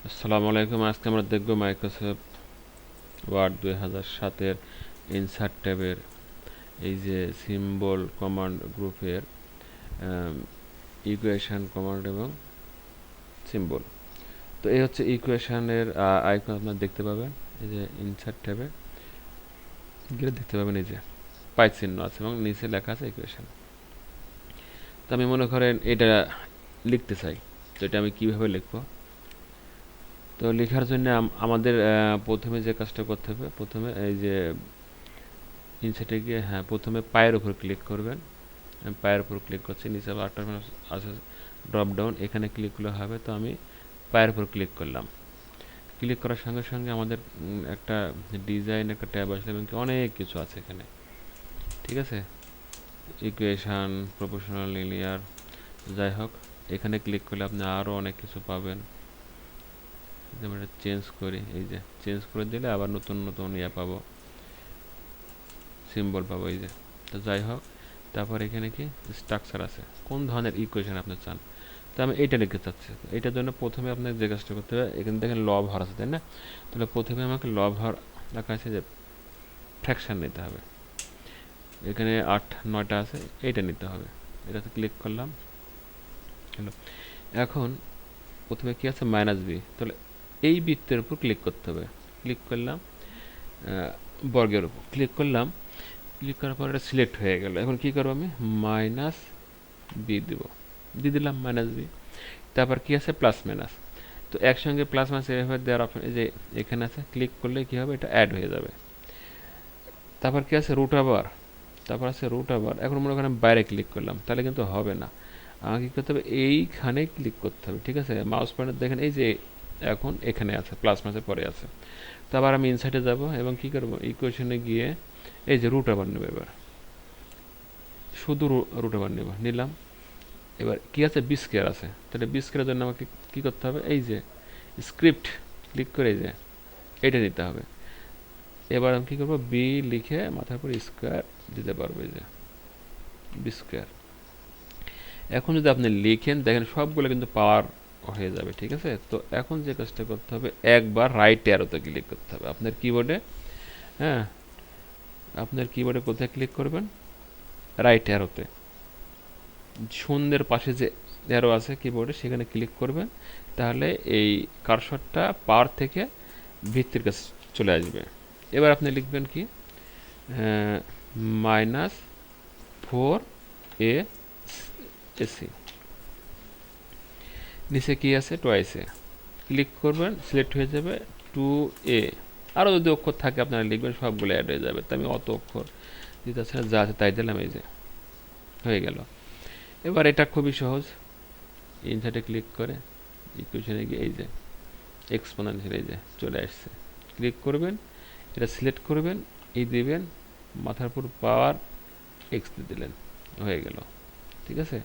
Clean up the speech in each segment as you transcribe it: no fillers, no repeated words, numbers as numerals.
আসসালামু আলাইকুম। আজকে আমরা দেখব মাইক্রোসফট ওয়ার্ড 2007-এর ইনসার্ট ট্যাবের এই যে সিম্বল কমান্ড গ্রুপের ইকুয়েশন কমান্ড এবং সিম্বল। তো এই হচ্ছে ইকুয়েশনের আইকন আপনারা দেখতে পাবেন। এই যে ইনসার্ট ট্যাবে গেলে দেখতে পাবেন এই যে পাই চিহ্ন আছে এবং নিচে লেখা আছে ইকুয়েশন। তো আমি মনে করেন এটা লিখতে চাই, তো এটা আমি কিভাবে লিখবো? তো লেখার জন্য আমাদের প্রথমে যে কাজটা করতে হবে, প্রথমে এই যে ইনসার্টে গিয়ে প্রথমে পায়ের উপর ক্লিক করবেন। আমি পায়ের উপর ক্লিক করছি, নিচে আবার আটটা আছে ড্রপ ডাউন, এখানে ক্লিক করলে হবে। তো আমি পায়ের উপর ক্লিক করলাম। ক্লিক করার সঙ্গে সঙ্গে আমাদের একটা ডিজাইন একটা ট্যাব আসলে এবং অনেক কিছু আছে এখানে, ঠিক আছে। ইকুয়েশান, প্রপোর্শনাল, লিনিয়ার, যাই হোক, এখানে ক্লিক করলে আপনি আরও অনেক কিছু পাবেন। যেমন এটা চেঞ্জ করি, এই যে চেঞ্জ করে দিলে আবার নতুন নতুন পাবো, সিম্বল পাবো এই যে। তো যাই হোক, তারপর এখানে কি স্ট্রাকচার আছে, কোন ধরনের ইকুয়েশন আপনি চান। তো আমি এইটা লিখতে চাচ্ছি। এইটার জন্য প্রথমে আপনাকে যে কাজটা করতে হবে, এখানে দেখেন লব হর আছে, তাই না? তাহলে প্রথমে আমাকে লব হর লেখা আছে যে ফ্র্যাকশন নিতে হবে। এখানে 8-9টা আছে, এইটা নিতে হবে। এটাতে ক্লিক করলাম, হ্যালো। এখন প্রথমে কি আছে, মাইনাস বি, তাহলে এই বৃত্তের উপর ক্লিক করতে হবে। ক্লিক করলাম, বর্গের উপর ক্লিক করলাম। ক্লিক করার পর এটা সিলেক্ট হয়ে গেল। এখন কি করবো, আমি মাইনাস বি দিব, দিয়ে দিলাম মাইনাস বি। তারপর কি আছে, প্লাস মাইনাস। তো একসঙ্গে প্লাস মাইনাস এভাবে দেওয়ার অপশন এই যে এখানে আছে, ক্লিক করলে কি হবে, এটা অ্যাড হয়ে যাবে। তারপর কি আছে, রুট আবার, তারপর আছে রুট আবার। এখন মনে করেন বাইরে ক্লিক করলাম, তাহলে কিন্তু হবে না। আমাকে কী করতে হবে, এইখানে ক্লিক করতে হবে, ঠিক আছে। মাউস পয়েন্টার দেখেন এই যে এখন এখানে আছে, প্লাস মাইনাসের পরে আছে। তো আবার আমি ইনসাইডে যাব এবং কি করব, ইকুয়েশনে গিয়ে এই যে রুট আবার নেব, এবার শুধু রুট আবার নেব, নিলাম। এবার কি আছে, বি স্কোয়ার আছে, তাহলে বি স্কোয়ারের জন্য আমাকে কি করতে হবে, এই যে স্ক্রিপ্ট ক্লিক করে এই যে এটা নিতে হবে। এবার আমি কী করবো, বি লিখে মাথার উপর স্কোয়ার দিতে পারবো, এই যে বি স্কোয়ার। এখন যদি আপনি লিখেন, দেখেন সবগুলো কিন্তু পাওয়ার হয়ে যাবে, ঠিক আছে। তো এখন যে কাজটা করতে হবে, একবার রাইট অ্যারোতে ক্লিক করতে হবে আপনার কিবোর্ডে। হ্যাঁ, আপনার কিবোর্ডে কোথায় ক্লিক করবেন, রাইট অ্যারোতে, শূন্যের পাশে যে অ্যারো আছে কিবোর্ডে, সেখানে ক্লিক করবেন। তাহলে এই কার্সরটা পাওয়ার থেকে ভিত্তির কাছে চলে আসবে। এবার আপনি লিখবেন কি, -4 এসি, নিচে কি আছে, টোয়াইসে ক্লিক করবেন, সিলেক্ট হয়ে যাবে 2a। আরও যদি অক্ষর থাকে আপনারা লিখবেন, সবগুলো অ্যাড হয়ে যাবে। তো আমি অত অক্ষর দিতে আছে না, যা আছে তাই দিলাম, এই যে হয়ে গেল। এবার এটা খুবই সহজ, ইনসার্টে ক্লিক করে ইকুয়েশনে গিয়ে এই যে এক্সপোনেনশিয়াল এই যে চলে আসছে, ক্লিক করবেন, এটা সিলেক্ট করবেন, এই দিবেন, মাথার উপর পাওয়ার এক্স দিয়ে দিলেন, হয়ে গেল, ঠিক আছে।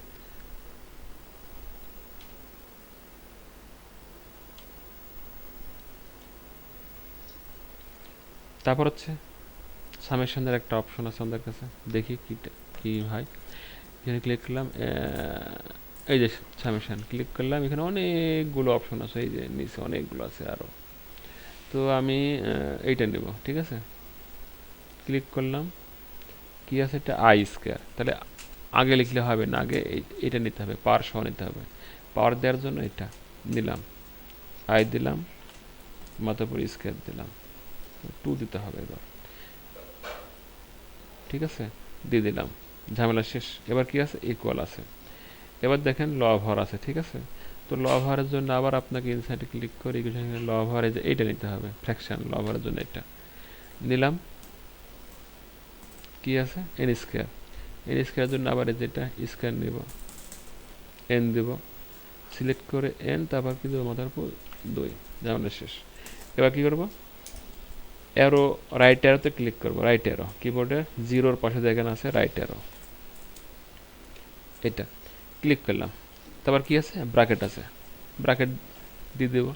তারপর হচ্ছে সামেশনের একটা অপশন আছে আমাদের কাছে, দেখি কি হয়। এখানে ক্লিক করলাম, এই যে সামেশন ক্লিক করলাম, এখানে অনেকগুলো অপশন আছে, এই যে নিচে অনেকগুলো আছে আরও। তো আমি এইটা নেব, ঠিক আছে। ক্লিক করলাম, কি আছে, এটা আই স্কোয়ার। তাহলে আগে লিখলে হবে না, আগে এটা নিতে হবে, পাওয়ার সহ নিতে হবে। পাওয়ার দেওয়ার জন্য এটা নিলাম, আই দিলাম, মাথার উপর স্কোয়ার দিলাম, 2 দিতে হবে এবার, ঠিক আছে, দিয়ে দিলাম, ঝামেলা শেষ। এবার কি আছে, ইকুয়াল আছে। এবার দেখেন লব হর আছে, ঠিক আছে। তো লব হরের জন্য আবার আপনাকে ইনসাইডে ক্লিক করে ইকুয়েশনে লব হরে যে এইটা নিতে হবে, ফ্র্যাকশন লব হরের জন্য এটা নিলাম। কি আছে, এন স্কোয়ার, এন স্কোয়ারের জন্য আবার যেটা স্কোয়ার নিব, এন দেব, সিলেক্ট করে এন, তারপর কি দেবো, মাথার উপর 2, ঝামেলা শেষ। এবার কি করব, অ্যারো, রাইট অ্যারোতে ক্লিক করব, রাইট অ্যারো কিবোর্ডে জিরোর পাশে যেখানে আছে রাইট অ্যারো, এটা ক্লিক করলাম। তারপর কি আছে, ব্র্যাকেট আছে, ব্র্যাকেট দিয়ে দেবো।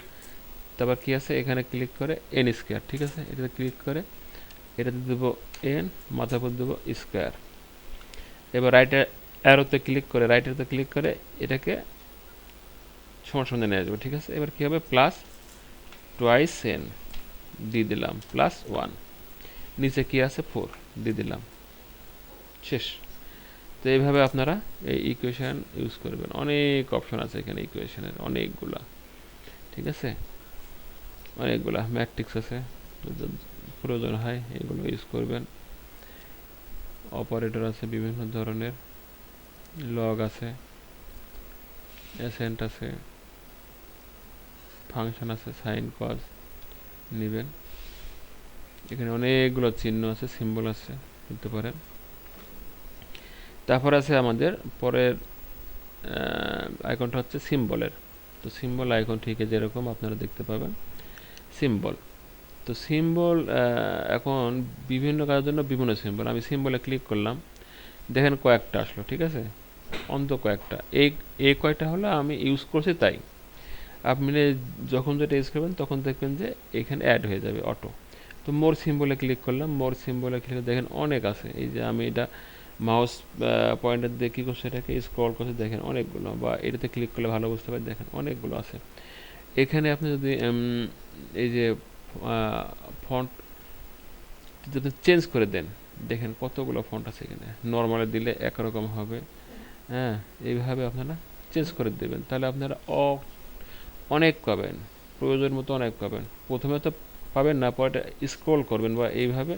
তারপর কি আছে, এখানে ক্লিক করে এন স্কোয়ার, ঠিক আছে, এটাতে ক্লিক করে এটাতে দেবো এন, মাথার উপর দেবো স্কোয়ার। এবার রাইট অ্যারোতে ক্লিক করে, এটাকে সমান সমান নিয়ে আসবো, ঠিক আছে। এবার কি হবে, প্লাস টোয়াইস এন দিয়ে দিলাম প্লাস 1, নিচে কি আছে 4 দিয়ে দিলাম, শেষ। তো এইভাবে আপনারা এই ইকুয়েশন ইউজ করবেন। অনেক অপশন আছে এখানে ইকুয়েশনের, অনেকগুলা, ঠিক আছে, অনেকগুলা ম্যাট্রিক্স আছে, যদি প্রয়োজন হয় এগুলো ইউজ করবেন। অপারেটর আছে বিভিন্ন ধরনের, লগ আছে, অ্যাসেন্ট আছে, ফাংশন আছে, সাইন কজ নেবেন। এখানে অনেকগুলো চিহ্ন আছে, সিম্বল আছে, নিতে পারেন। তারপর আছে আমাদের পরের আইকনটা হচ্ছে সিম্বলের। তো সিম্বল আইকন ঠিক যেরকম আপনারা দেখতে পাবেন সিম্বল। তো সিম্বল এখন বিভিন্ন কাজের জন্য বিভিন্ন সিম্বল। আমি সিম্বলে ক্লিক করলাম, দেখেন কয়েকটা আসলো, ঠিক আছে, অন্ত কয়েকটা। এই কয়টা হলো আমি ইউজ করছি তাই। আপনি যখন যেটা ইউজ করবেন তখন দেখবেন যে এখানে অ্যাড হয়ে যাবে অটো। তো মোর সিম্বলে ক্লিক করলাম, মোর সিম্বলে ক্লিক দেখেন অনেক আছে। এই যে আমি এটা মাউস পয়েন্টার দিয়ে কী করছে, এটাকে স্ক্রল করছে, দেখেন অনেকগুলো, বা এটাতে ক্লিক করলে ভালো বুঝতে পারেন, দেখেন অনেকগুলো আছে। এখানে আপনি যদি এই যে ফন্ট যদি চেঞ্জ করে দেন, দেখেন কতগুলো ফন্ট আছে এখানে। নর্মালে দিলে একরকম হবে, হ্যাঁ, এইভাবে আপনারা চেঞ্জ করে দেবেন, তাহলে আপনারা অনেক পাবেন, প্রয়োজন মতো অনেক পাবেন। প্রথমে তো পাবেন না, পরে স্ক্রল করবেন বা এইভাবে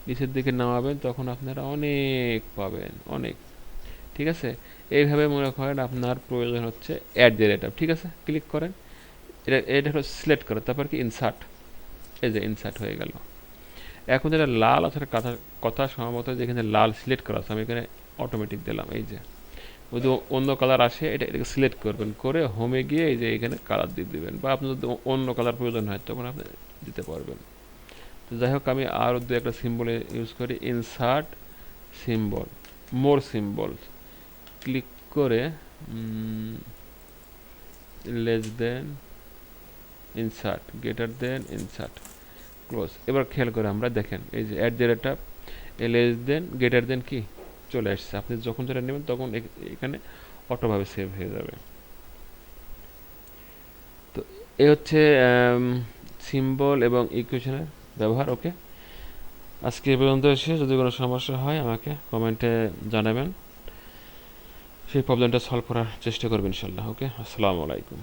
নিচের দিকে নামাবেন, তখন আপনারা অনেক পাবেন, অনেক, ঠিক আছে। এইভাবে মনে করেন আপনার প্রয়োজন হচ্ছে অ্যাট দ্য রেট, ঠিক আছে, ক্লিক করেন, এটা হলো সিলেক্ট করে, তারপর কি ইনসার্ট, এই যে ইনসার্ট হয়ে গেল। এখন যেটা লাল আছে কথা কথা সম্ভবত যেখানে লাল সিলেক্ট করা আছে, আমি এখানে অটোমেটিক দিলাম। এই যে যদি অন্য কালার আসে এটাকে সিলেক্ট করবেন, করে হোমে গিয়ে এই যে এখানে কালার দিয়ে দেবেন, বা আপনার যদি অন্য কালার প্রয়োজন হয় তখন আপনি দিতে পারবেন। তো যাই হোক, আমি আরও দু একটা সিম্বল ইউজ করি, insert symbol, more symbol, click করে less than insert, greater than insert, close. এবার খেয়াল করে আমরা দেখেন এই যে at the rate less than greater than কি চলে আসছে। আপনি যখন যেটা নেবেন তখন এখানে অটোভাবে সেভ হয়ে যাবে। তো এই হচ্ছে সিম্বল এবং ইকুয়েশনের ব্যবহার। ওকে, আজকে এ পর্যন্ত এসে যদি কোনো সমস্যা হয় আমাকে কমেন্টে জানাবেন, সেই প্রবলেমটা সলভ করার চেষ্টা করবেন ইনশাল্লাহ। ওকে, আসসালামু আলাইকুম।